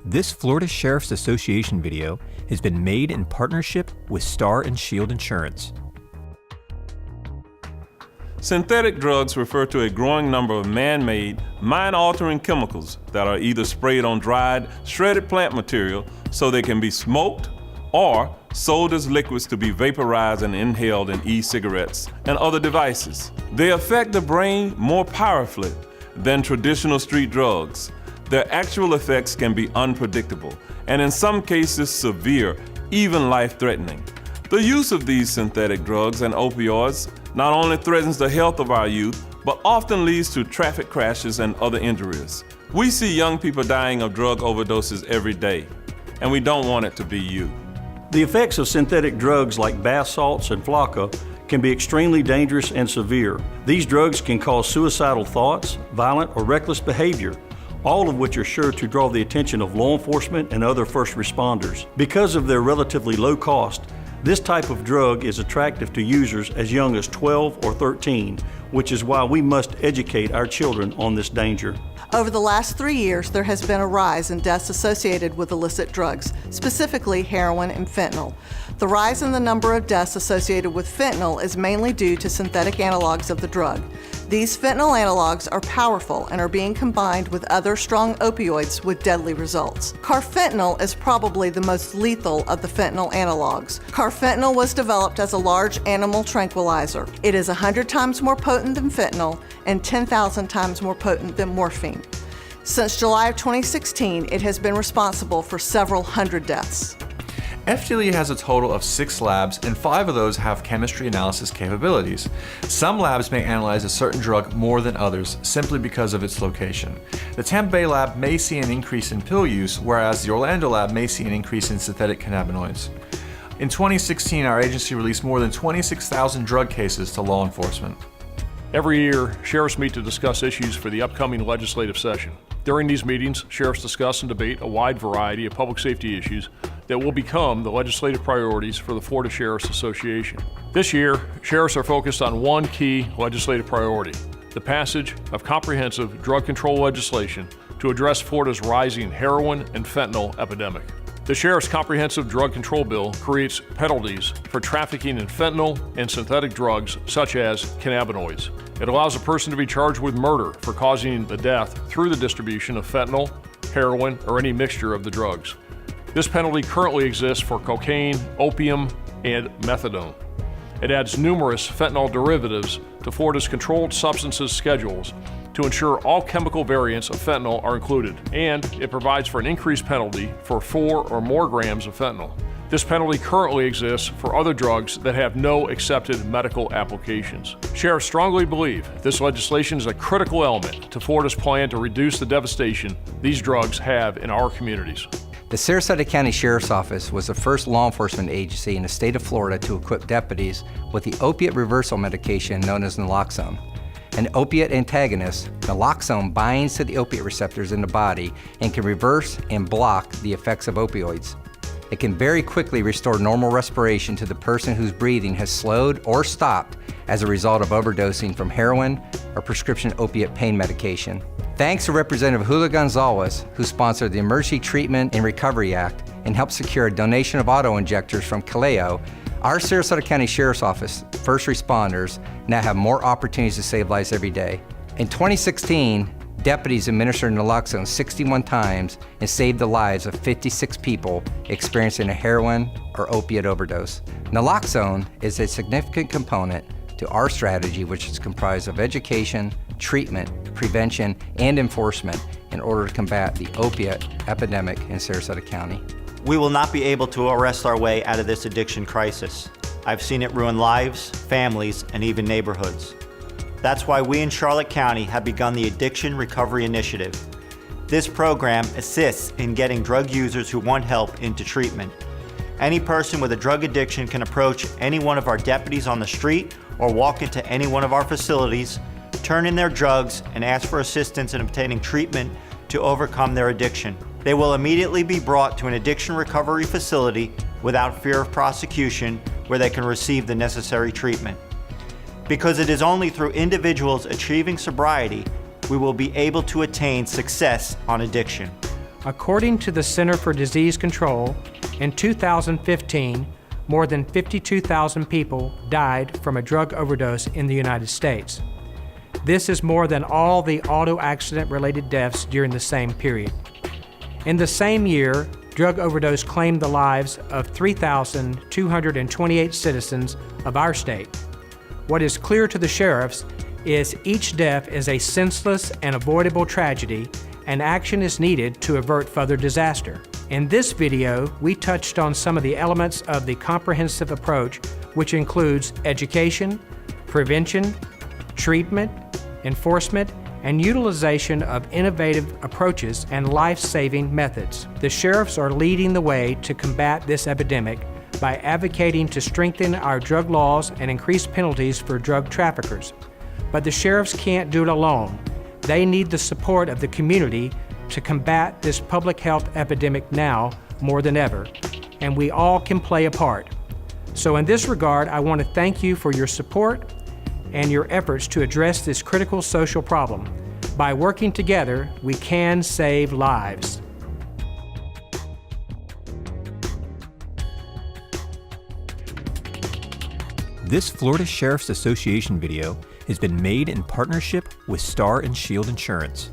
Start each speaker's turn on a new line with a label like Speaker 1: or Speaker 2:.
Speaker 1: This Florida Sheriff's Association video has been made in partnership with Star and Shield Insurance.
Speaker 2: Synthetic drugs refer to a growing number of man-made, mind-altering chemicals that are either sprayed on dried, shredded plant material so they can be smoked, or sold as liquids to be vaporized and inhaled in e-cigarettes and other devices. They affect the brain more powerfully than traditional street drugs. Their actual effects can be unpredictable, and in some cases severe, even life-threatening. The use of these synthetic drugs and opioids not only threatens the health of our youth, but often leads to traffic crashes and other injuries. We see young people dying of drug overdoses every day, and we don't want it to be you.
Speaker 3: The effects of synthetic drugs like bath salts and flakka can be extremely dangerous and severe. These drugs can cause suicidal thoughts, violent or reckless behavior, all of which are sure to draw the attention of law enforcement and other first responders. Because of their relatively low cost, this type of drug is attractive to users as young as 12 or 13, which is why we must educate our children on this danger.
Speaker 4: Over the last 3 years, there has been a rise in deaths associated with illicit drugs, specifically heroin and fentanyl. The rise in the number of deaths associated with fentanyl is mainly due to synthetic analogs of the drug. These fentanyl analogs are powerful and are being combined with other strong opioids with deadly results. Carfentanil is probably the most lethal of the fentanyl analogs. Carfentanil was developed as a large animal tranquilizer. It is 100 times more potent than fentanyl and 10,000 times more potent than morphine. Since July of 2016, it has been responsible for several hundred deaths.
Speaker 5: FDLE has a total of 6 labs, and 5 of those have chemistry analysis capabilities. Some labs may analyze a certain drug more than others simply because of its location. The Tampa Bay lab may see an increase in pill use, whereas the Orlando lab may see an increase in synthetic cannabinoids. In 2016, our agency released more than 26,000 drug cases to law enforcement.
Speaker 6: Every year, sheriffs meet to discuss issues for the upcoming legislative session. During these meetings, sheriffs discuss and debate a wide variety of public safety issues that will become the legislative priorities for the Florida Sheriff's Association. This year, sheriffs are focused on one key legislative priority: the passage of comprehensive drug control legislation to address Florida's rising heroin and fentanyl epidemic. The Sheriff's Comprehensive Drug Control Bill creates penalties for trafficking in fentanyl and synthetic drugs such as cannabinoids. It allows a person to be charged with murder for causing the death through the distribution of fentanyl, heroin, or any mixture of the drugs. This penalty currently exists for cocaine, opium, and methadone. It adds numerous fentanyl derivatives to Florida's controlled substances schedules to ensure all chemical variants of fentanyl are included, and it provides for an increased penalty for 4 or more grams of fentanyl. This penalty currently exists for other drugs that have no accepted medical applications. Sheriffs strongly believe this legislation is a critical element to Florida's plan to reduce the devastation these drugs have in our communities.
Speaker 7: The Sarasota County Sheriff's Office was the first law enforcement agency in the state of Florida to equip deputies with the opiate reversal medication known as naloxone. An opiate antagonist, naloxone binds to the opiate receptors in the body and can reverse and block the effects of opioids. It can very quickly restore normal respiration to the person whose breathing has slowed or stopped as a result of overdosing from heroin or prescription opiate pain medication. Thanks to Representative Julio Gonzalez, who sponsored the Emergency Treatment and Recovery Act and helped secure a donation of auto-injectors from Caleo, our Sarasota County Sheriff's Office first responders now have more opportunities to save lives every day. In 2016, deputies administered naloxone 61 times and saved the lives of 56 people experiencing a heroin or opiate overdose. Naloxone is a significant component to our strategy, which is comprised of education, treatment, prevention, and enforcement in order to combat the opiate epidemic in Sarasota County.
Speaker 8: We will not be able to arrest our way out of this addiction crisis. I've seen it ruin lives, families, and even neighborhoods. That's why we in Charlotte County have begun the Addiction Recovery Initiative. This program assists in getting drug users who want help into treatment. Any person with a drug addiction can approach any one of our deputies on the street or walk into any one of our facilities, turn in their drugs, and ask for assistance in obtaining treatment to overcome their addiction. They will immediately be brought to an addiction recovery facility without fear of prosecution, where they can receive the necessary treatment. Because it is only through individuals achieving sobriety we will be able to attain success on addiction.
Speaker 9: According to the Center for Disease Control, in 2015, more than 52,000 people died from a drug overdose in the United States. This is more than all the auto accident-related deaths during the same period. In the same year, drug overdose claimed the lives of 3,228 citizens of our state. What is clear to the sheriffs is each death is a senseless and avoidable tragedy, and action is needed to avert further disaster. In this video, we touched on some of the elements of the comprehensive approach, which includes education, prevention, treatment, enforcement, and utilization of innovative approaches and life-saving methods. The sheriffs are leading the way to combat this epidemic by advocating to strengthen our drug laws and increase penalties for drug traffickers. But the sheriffs can't do it alone. They need the support of the community to combat this public health epidemic now more than ever, and we all can play a part. So in this regard, I want to thank you for your support and your efforts to address this critical social problem. By working together, we can save lives.
Speaker 1: This Florida Sheriff's Association video has been made in partnership with Star and Shield Insurance.